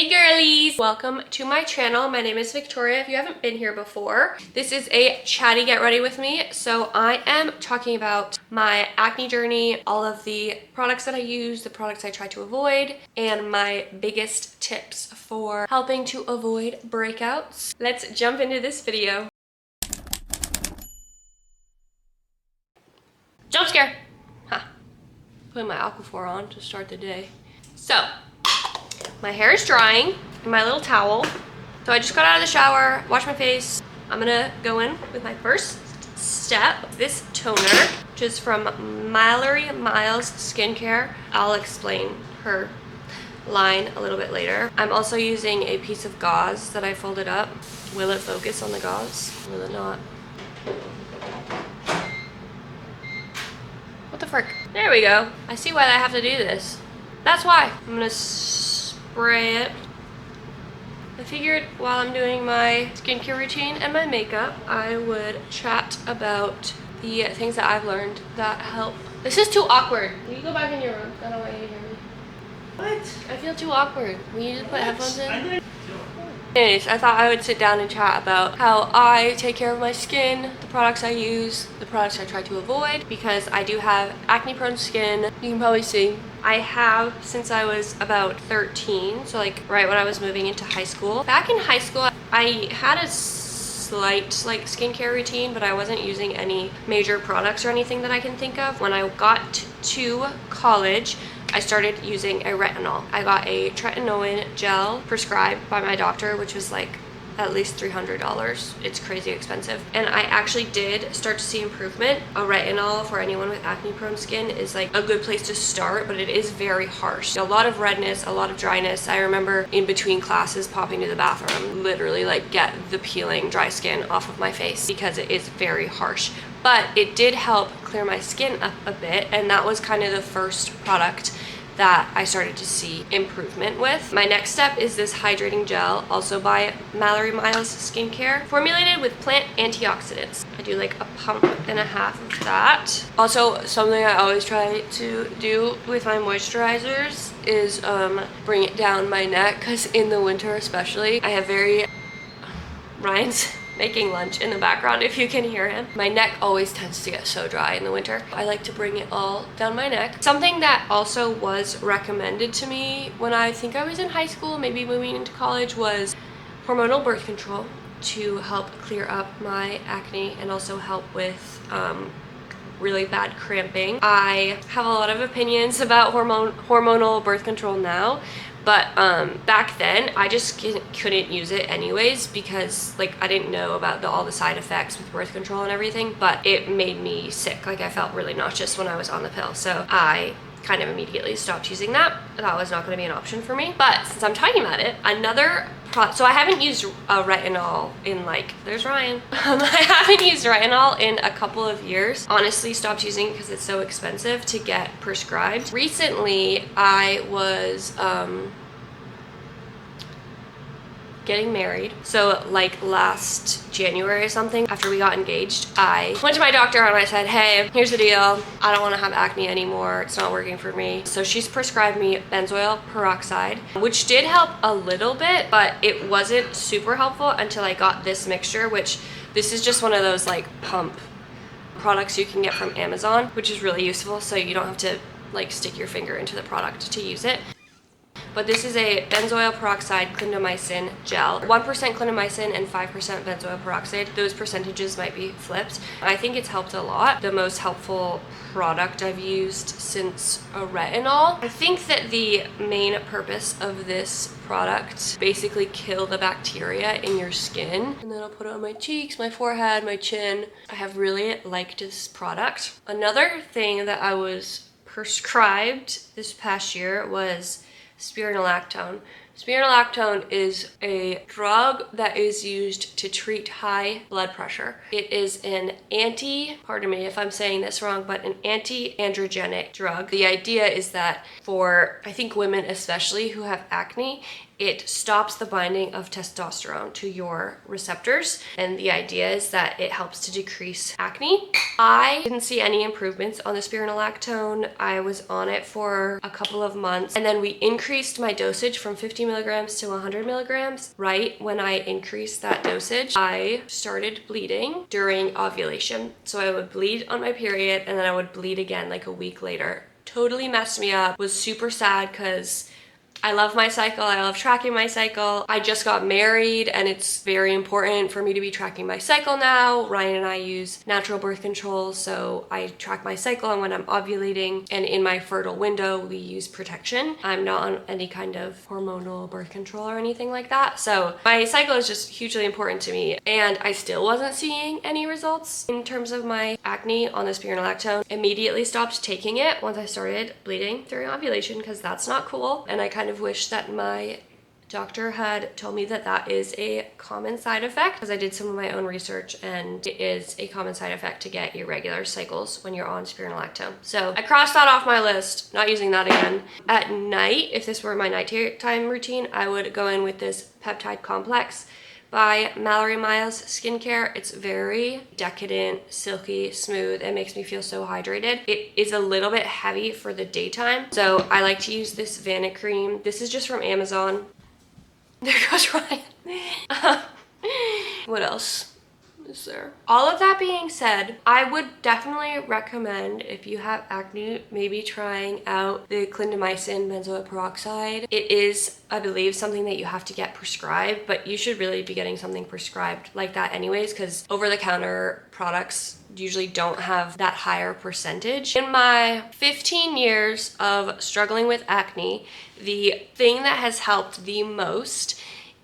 Hey girlies! Welcome to my channel. My name is Victoria if you haven't been here before. This is a chatty get ready with me. So I am talking about my acne journey, all of the products that I use, the products I try to avoid, and my biggest tips for helping to avoid breakouts. Let's jump into this video. Jump scare! Huh. Putting my Aquaphor on to start the day. So, my hair is drying in my little towel. So I just got out of the shower, washed my face. I'm gonna go in with my first step, this toner, which is from Mallory Miles Skincare. I'll explain her line a little bit later. I'm also using a piece of gauze that I folded up. Will it focus on the gauze? Will it not? What the frick? There we go. I see why I have to do this. That's why. I'm gonna spray it. I figured while I'm doing my skincare routine and my makeup, I would chat about the things that I've learned that help. This is too awkward. Will you go back in your room? I don't want you to hear me. What? I feel too awkward. Will you just put headphones in? Anyways, I thought I would sit down and chat about how I take care of my skin, the products I use, the products I try to avoid, because I do have acne prone skin. You can probably see I have since I was about 13, so like right when I was moving into high school. Back in high school, I had a slight like skincare routine, but I wasn't using any major products or anything that I can think of. When I got to college, I started using a retinol. I got a tretinoin gel prescribed by my doctor, which was like at least $300. It's crazy expensive. And I actually did start to see improvement. A retinol for anyone with acne prone skin is like a good place to start, but it is very harsh. A lot of redness, a lot of dryness. I remember in between classes popping to the bathroom, literally like get the peeling dry skin off of my face because it is very harsh. But it did help clear my skin up a bit, and that was kind of the first product that I started to see improvement with. My next step is this hydrating gel, also by Mallory Miles Skincare, formulated with plant antioxidants. I do like a pump and a half of that. Also, something I always try to do with my moisturizers is bring it down my neck, because in the winter especially, I have Ryan's making lunch in the background if you can hear him. My neck always tends to get so dry in the winter. I like to bring it all down my neck. Something that also was recommended to me when I think I was in high school, maybe moving into college, was hormonal birth control to help clear up my acne and also help with really bad cramping. I have a lot of opinions about hormonal birth control now, but back then I just couldn't use it anyways because like I didn't know about all the side effects with birth control and everything, but it made me sick. Like I felt really nauseous when I was on the pill, so I kind of immediately stopped using that. That was not going to be an option for me. But since I'm talking about it, another so I haven't used a retinol in like, there's Ryan. I haven't used retinol in a couple of years. Honestly, stopped using it because it's so expensive to get prescribed. Recently, I was getting married. So like last January or something, after we got engaged, I went to my doctor and I said, hey, here's the deal. I don't want to have acne anymore. It's not working for me. So she's prescribed me benzoyl peroxide, which did help a little bit, but it wasn't super helpful until I got this mixture, which this is just one of those like pump products you can get from Amazon, which is really useful. So you don't have to like stick your finger into the product to use it. But this is a benzoyl peroxide clindamycin gel. 1% clindamycin and 5% benzoyl peroxide. Those percentages might be flipped. I think it's helped a lot. The most helpful product I've used since a retinol. I think that the main purpose of this product basically kill the bacteria in your skin. And then I'll put it on my cheeks, my forehead, my chin. I have really liked this product. Another thing that I was prescribed this past year was spironolactone. Spironolactone is a drug that is used to treat high blood pressure. It is an pardon me if I'm saying this wrong, but an anti-androgenic drug. The idea is that for, I think, women especially who have acne, it stops the binding of testosterone to your receptors. And the idea is that it helps to decrease acne. I didn't see any improvements on the spironolactone. I was on it for a couple of months, and then we increased my dosage from 50 milligrams to 100 milligrams. Right when I increased that dosage, I started bleeding during ovulation. So I would bleed on my period and then I would bleed again like a week later. Totally messed me up. Was super sad because I love my cycle. I love tracking my cycle. I just got married and it's very important for me to be tracking my cycle now. Ryan and I use natural birth control, so I track my cycle and when I'm ovulating, and in my fertile window, we use protection. I'm not on any kind of hormonal birth control or anything like that. So my cycle is just hugely important to me, and I still wasn't seeing any results in terms of my acne on the spironolactone. Immediately stopped taking it once I started bleeding during ovulation because that's not cool, and I kind of wish that my doctor had told me that that is a common side effect, because I did some of my own research and it is a common side effect to get irregular cycles when you're on spironolactone. So I crossed that off my list, not using that again. At night, if this were my nighttime routine, I would go in with this peptide complex by Mallory Miles Skincare. It's very decadent, silky, smooth. It makes me feel so hydrated. It is a little bit heavy for the daytime, so I like to use this Vanna cream. This is just from Amazon. There goes Ryan. What else is there? All of that being said, I would definitely recommend, if you have acne, maybe trying out the clindamycin benzoate peroxide. It is, I believe, something that you have to get prescribed, but you should really be getting something prescribed like that anyways, because over-the-counter products usually don't have that higher percentage. In my 15 years of struggling with acne, the thing that has helped the most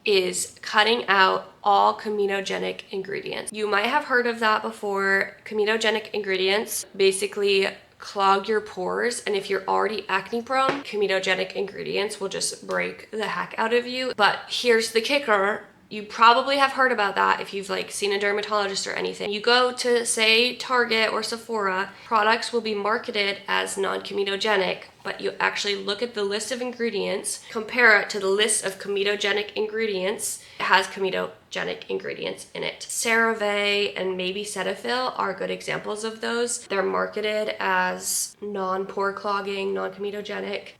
is cutting out all comedogenic ingredients. You might have heard of that before. Comedogenic ingredients basically clog your pores, and if you're already acne prone, comedogenic ingredients will just break the heck out of you. But here's the kicker. You probably have heard about that if you've like seen a dermatologist or anything. You go to, say, Target or Sephora, products will be marketed as non-comedogenic, but you actually look at the list of ingredients, compare it to the list of comedogenic ingredients. It has comedogenic ingredients in it. CeraVe and maybe Cetaphil are good examples of those. They're marketed as non-pore clogging, non-comedogenic,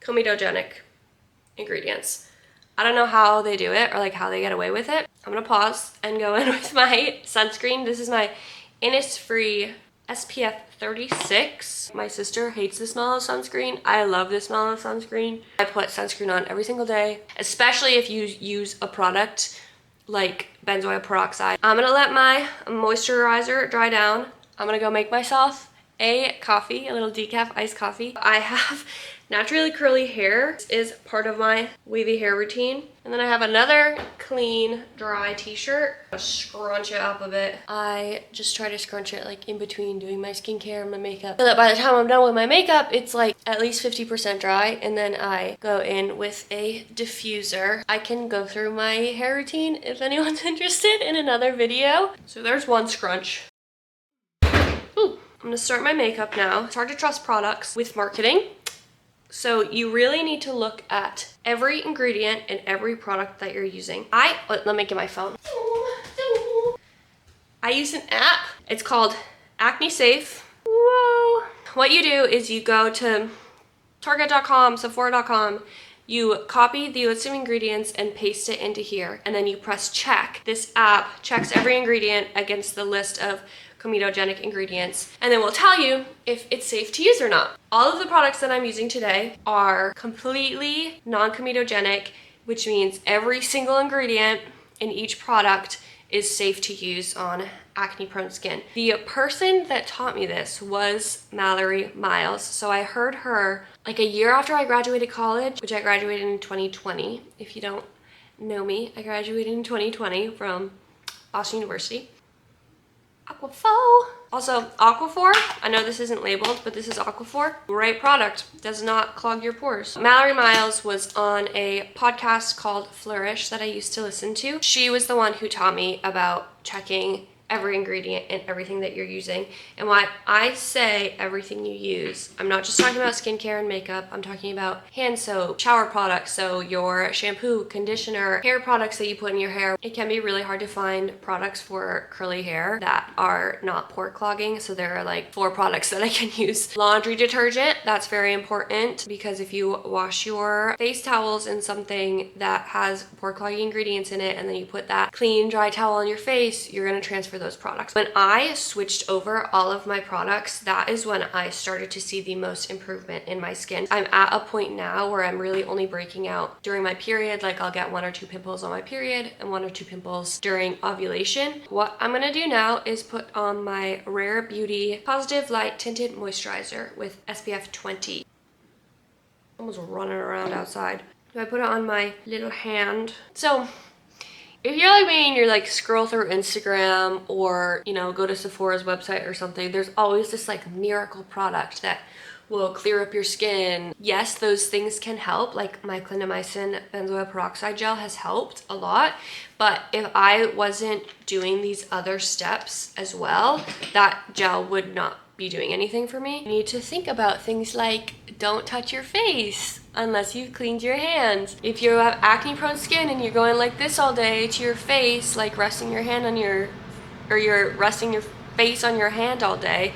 comedogenic ingredients. I don't know how they do it or like how they get away with it. I'm gonna pause and go in with my sunscreen. This is my Innisfree SPF 36. My sister hates the smell of sunscreen. I love the smell of sunscreen. I put sunscreen on every single day, especially if you use a product like benzoyl peroxide. I'm gonna let my moisturizer dry down. I'm gonna go make myself a coffee, a little decaf iced coffee. I have naturally curly hair. This is part of my wavy hair routine. And then I have another clean, dry t-shirt. I'll scrunch it up a bit. I just try to scrunch it like in between doing my skincare and my makeup, so that by the time I'm done with my makeup, it's like at least 50% dry. And then I go in with a diffuser. I can go through my hair routine if anyone's interested in another video. So there's one scrunch. Ooh. I'm gonna start my makeup now. It's hard to trust products with marketing. So you really need to look at every ingredient in every product that you're using. Let me get my phone. I use an app. It's called Acne Safe. Whoa. What you do is you go to Target.com, Sephora.com, you copy the list of ingredients and paste it into here, and then you press check. This app checks every ingredient against the list of comedogenic ingredients, and then we'll tell you if it's safe to use or not. All of the products that I'm using today are completely non-comedogenic, which means every single ingredient in each product is safe to use on acne-prone skin. The person that taught me this was Mallory Miles. So I heard her like a year after I graduated college, which I graduated in 2020. If you don't know me, I graduated in 2020 from Boston University. Aquaphor. Also, Aquaphor, I know this isn't labeled, but this is Aquaphor. Great product, does not clog your pores. Mallory Miles was on a podcast called Flourish that I used to listen to. She was the one who taught me about checking every ingredient and everything that you're using. And why I say everything you use, I'm not just talking about skincare and makeup, I'm talking about hand soap, shower products, so your shampoo, conditioner, hair products that you put in your hair. It can be really hard to find products for curly hair that are not pore clogging, so there are like 4 products that I can use. Laundry detergent, that's very important, because if you wash your face towels in something that has pore clogging ingredients in it and then you put that clean dry towel on your face, you're going to transfer those products. When I switched over all of my products, that is when I started to see the most improvement in my skin. I'm at a point now where I'm really only breaking out during my period. Like I'll get 1 or 2 pimples on my period and 1 or 2 pimples during ovulation. What I'm going to do now is put on my Rare Beauty Positive Light Tinted Moisturizer with SPF 20. Almost running around outside. So I put it on my little hand. So if you're like me and you're like scroll through Instagram or, you know, go to Sephora's website or something, there's always this like miracle product that will clear up your skin. Yes, those things can help, like my clindamycin benzoyl peroxide gel has helped a lot, but if I wasn't doing these other steps as well, that gel would not be doing anything for me. You need to think about things like don't touch your face unless you've cleaned your hands. If you have acne prone skin and you're going like this all day to your face, like resting your hand on your, or you're resting your face on your hand all day,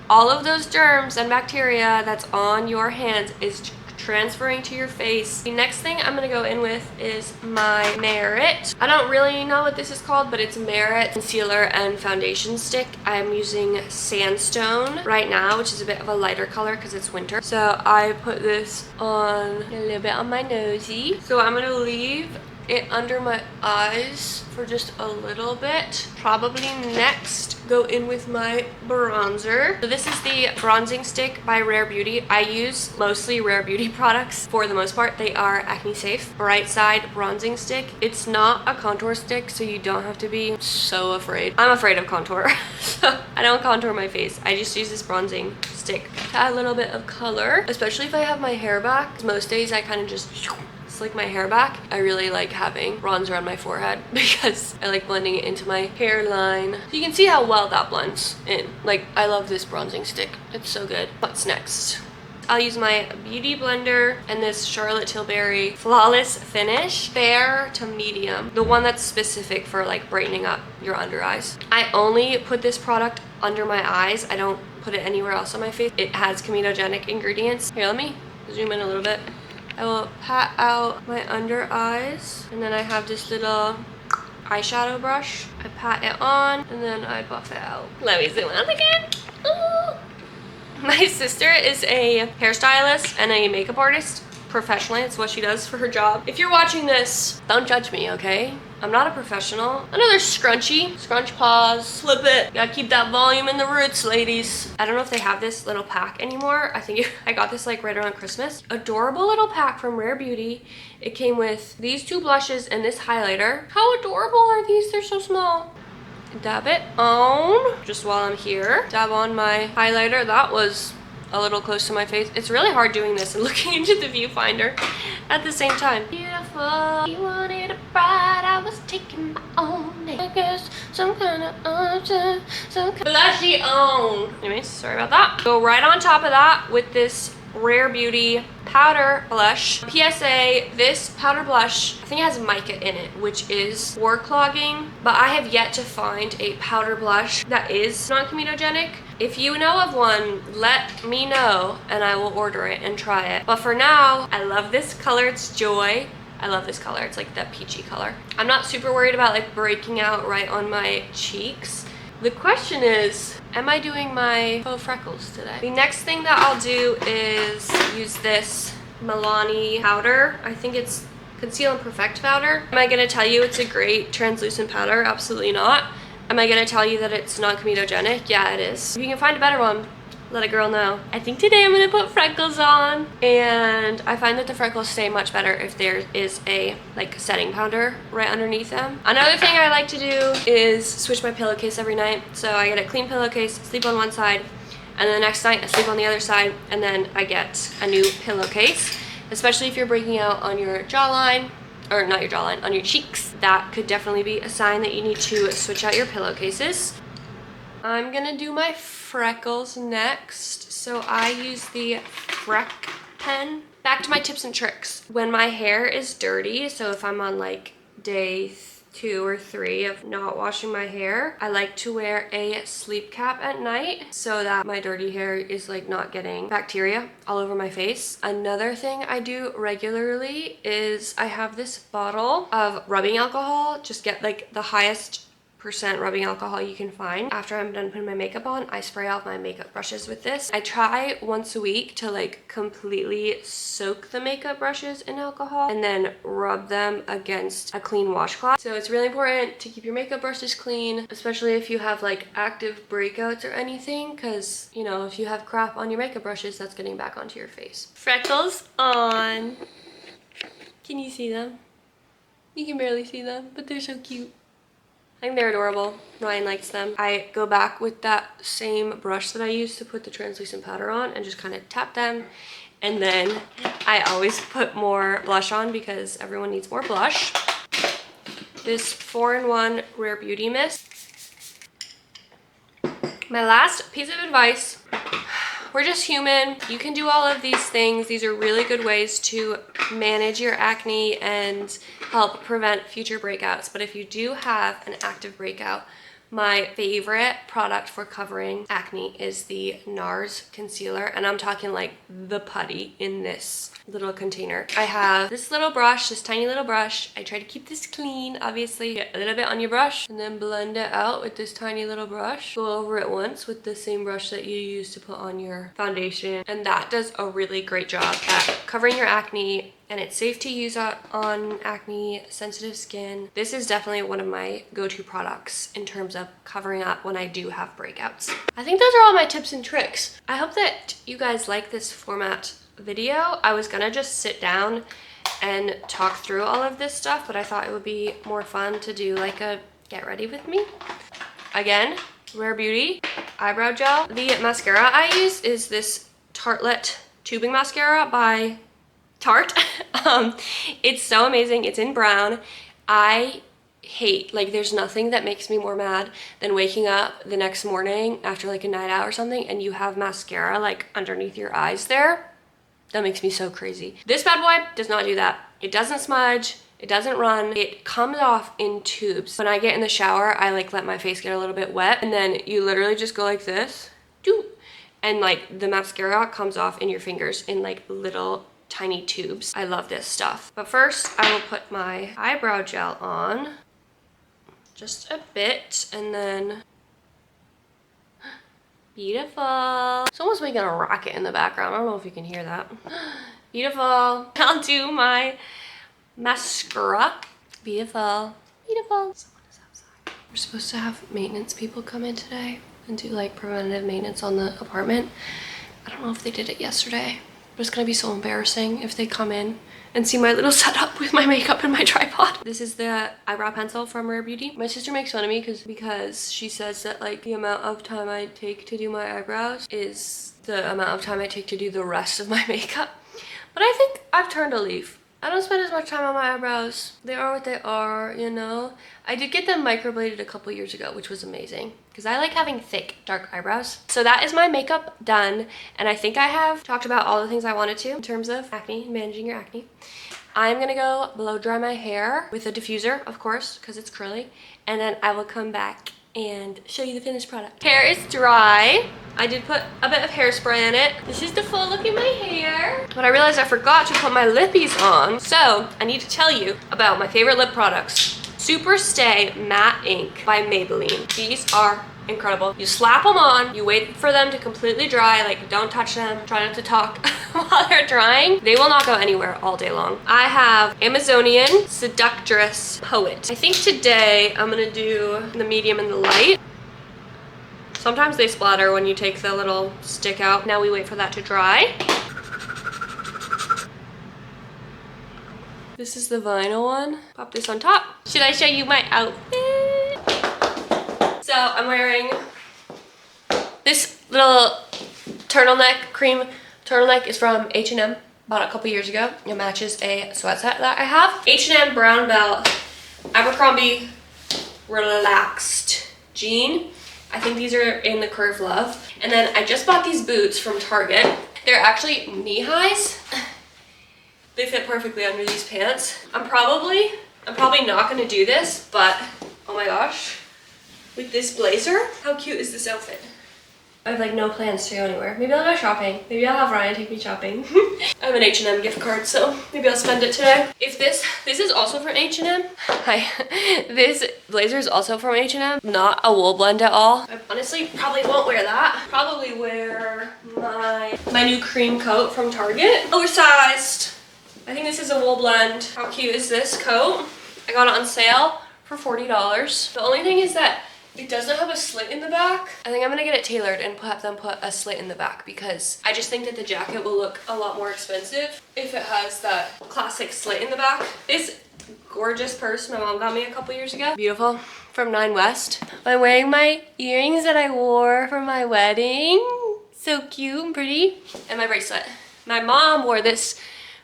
all of those germs and bacteria that's on your hands is transferring to your face. The next thing I'm gonna go in with is my Merit. I don't really know what this is called, but it's Merit concealer and foundation stick. I'm using Sandstone right now, which is a bit of a lighter color because it's winter. So I put this on a little bit on my nosy. So I'm gonna leave it under my eyes for just a little bit. Probably next go in with my bronzer. So this is the bronzing stick by Rare Beauty. I use mostly Rare Beauty products for the most part. They are acne safe. Bright Side bronzing stick. It's not a contour stick, so you don't have to be so afraid. I'm afraid of contour, so I don't contour my face. I just use this bronzing stick to add a little bit of color, especially if I have my hair back. Most days I kind of just slick my hair back. I really like having bronzer on my forehead because I like blending it into my hairline. So you can see how well that blends in. Like, I love this bronzing stick. It's so good. What's next? I'll use my Beauty Blender and this Charlotte Tilbury Flawless Finish, fair to medium. The one that's specific for like brightening up your under eyes. I only put this product under my eyes. I don't put it anywhere else on my face. It has comedogenic ingredients. Here, let me zoom in a little bit. I will pat out my under eyes, and then I have this little eyeshadow brush. I pat it on, and then I buff it out. Let me zoom out again. Ooh. My sister is a hairstylist and a makeup artist professionally. It's what she does for her job. If you're watching this, don't judge me, okay? I'm not a professional. Another scrunchie. Scrunch paws. Flip it. Gotta keep that volume in the roots, ladies. I don't know if they have this little pack anymore. I think I got this like right around Christmas. Adorable little pack from Rare Beauty. It came with these 2 blushes and this highlighter. How adorable are these? They're so small. Dab it on. Just while I'm here. Dab on my highlighter. That was a little close to my face. It's really hard doing this and looking into the viewfinder at the same time. Beautiful, you wanted a bride, I was taking my own name. I guess some kind of blushy on. Anyways, sorry about that. Go right on top of that with this Rare Beauty powder blush. PSA, this powder blush, I think it has mica in it, which is pore clogging, but I have yet to find a powder blush that is non-comedogenic. If you know of one, let me know and I will order it and try it. But for now, I love this color. It's Joy. I love this color. It's like that peachy color. I'm not super worried about like breaking out right on my cheeks. The question is, am I doing my faux freckles today? The next thing that I'll do is use this Milani powder. I think it's Conceal and Perfect powder. Am I gonna tell you it's a great translucent powder? Absolutely not. Am I gonna tell you that it's non-comedogenic? Yeah, it is. If you can find a better one, let a girl know. I think today I'm gonna put freckles on, and I find that the freckles stay much better if there is a like setting powder right underneath them. Another thing I like to do is switch my pillowcase every night. So I get a clean pillowcase, sleep on one side, and then the next night I sleep on the other side, and then I get a new pillowcase. Especially if you're breaking out on your jawline or not your jawline, on your cheeks. That could definitely be a sign that you need to switch out your pillowcases. I'm gonna do my freckles next. So I use the Freck pen. Back to my tips and tricks. When my hair is dirty, so if I'm on like day 2 or 3 of not washing my hair, I like to wear a sleep cap at night so that my dirty hair is like not getting bacteria all over my face. Another thing I do regularly is I have this bottle of rubbing alcohol. Just get like the highest percent rubbing alcohol you can find. After I'm done putting my makeup on, I spray off my makeup brushes with this. I try once a week to like completely soak the makeup brushes in alcohol and then rub them against a clean washcloth. So it's really important to keep your makeup brushes clean, especially if you have like active breakouts or anything, because you know, if you have crap on your makeup brushes, that's getting back onto your face. Freckles on. Can you see them? You can barely see them, but they're so cute. I think they're adorable. Ryan likes them. I go back with that same brush that I used to put the translucent powder on and just kind of tap them. And then I always put more blush on because everyone needs more blush. This 4-in-1 Rare Beauty Mist. My last piece of advice. We're just human. You can do all of these things. These are really good ways to manage your acne and help prevent future breakouts. But if you do have an active breakout, my favorite product for covering acne is the NARS concealer. And I'm talking like the putty in this little container. I have this little brush, this tiny little brush. I try to keep this clean, obviously. Get a little bit on your brush and then blend it out with this tiny little brush. Go over it once with the same brush that you use to put on your foundation. And that does a really great job at covering your acne, and it's safe to use on acne sensitive skin. This is definitely one of my go-to products in terms of covering up when I do have breakouts. I think those are all my tips and tricks. I hope that you guys like this format video. I was gonna just sit down and talk through all of this stuff, but I thought it would be more fun to do like a get ready with me. Again, Rare Beauty eyebrow gel. The mascara I use is this Tartelette tubing mascara by Tarte. It's so amazing. It's in brown. I hate, like, there's nothing that makes me more mad than waking up the next morning after like a night out or something and you have mascara like underneath your eyes there. That makes me so crazy. This bad boy does not do that. It doesn't smudge. It doesn't run. It comes off in tubes. When I get in the shower, I like let my face get a little bit wet and then you literally just go like this, and like the mascara comes off in your fingers in like little tiny tubes. I love this stuff. But first I will put my eyebrow gel on just a bit and then beautiful. Someone's making a rocket in the background. I don't know if you can hear that. Beautiful. I'll do my mascara. Beautiful. Beautiful. Someone is outside. We're supposed to have maintenance people come in today and do like preventative maintenance on the apartment. I don't know if they did it yesterday, but it's gonna be so embarrassing if they come in and see my little setup with my makeup and my tripod. This is the eyebrow pencil from Rare Beauty. My sister makes fun of me because she says that like the amount of time I take to do my eyebrows is the amount of time I take to do the rest of my makeup. But I think I've turned a leaf. I don't spend as much time on my eyebrows. They are what they are, you know? I did get them microbladed a couple years ago, which was amazing because I like having thick, dark eyebrows. So that is my makeup done. And I think I have talked about all the things I wanted to in terms of acne, managing your acne. I'm gonna go blow dry my hair with a diffuser, of course, because it's curly. And then I will come back and show you the finished product. Hair is dry. I did put a bit of hairspray in it. This is the full look in my hair. But I realized I forgot to put my lippies on. So I need to tell you about my favorite lip products. Super Stay Matte Ink by Maybelline. These are incredible. You slap them on, you wait for them to completely dry, like don't touch them, try not to talk while they're drying. They will not go anywhere all day long. I have Amazonian Seductress Poet. I think today I'm gonna do the medium and the light. Sometimes they splatter when you take the little stick out. Now we wait for that to dry. This is the vinyl one. Pop this on top. Should I show you my outfit? So I'm wearing this little turtleneck, cream turtleneck is from H&M. Bought it a couple years ago. It matches a sweat set that I have. H&M brown belt, Abercrombie relaxed jean. I think these are in the Curve Love. And then I just bought these boots from Target. They're actually knee highs. They fit perfectly under these pants. I'm probably not gonna do this, but oh my gosh, with this blazer, how cute is this outfit? I have like no plans to go anywhere. Maybe I'll go shopping. Maybe I'll have Ryan take me shopping. I have an H&M gift card, so maybe I'll spend it today. If this is also from H&M. Hi. This blazer is also from H&M. Not a wool blend at all. I honestly probably won't wear that. Probably wear my new cream coat from Target. Oversized. I think this is a wool blend. How cute is this coat? I got it on sale for $40. The only thing is that it doesn't have a slit in the back. I think I'm gonna get it tailored and have them put a slit in the back because I just think that the jacket will look a lot more expensive if it has that classic slit in the back. This gorgeous purse my mom got me a couple years ago. Beautiful, from 9 West. I'm wearing my earrings that I wore for my wedding. So cute and pretty. And my bracelet. My mom wore this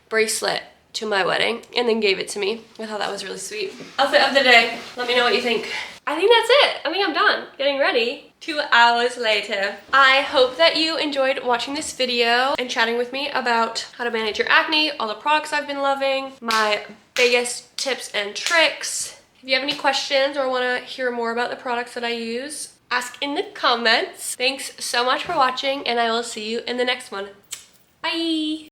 bracelet to my wedding and then gave it to me. I thought that was really sweet. Outfit of the day. Let me know what you think. I think that's it. I think I'm done getting ready. 2 hours later. I hope that you enjoyed watching this video and chatting with me about how to manage your acne, all the products I've been loving, my biggest tips and tricks. If you have any questions or want to hear more about the products that I use, ask in the comments. Thanks so much for watching and I will see you in the next one. Bye!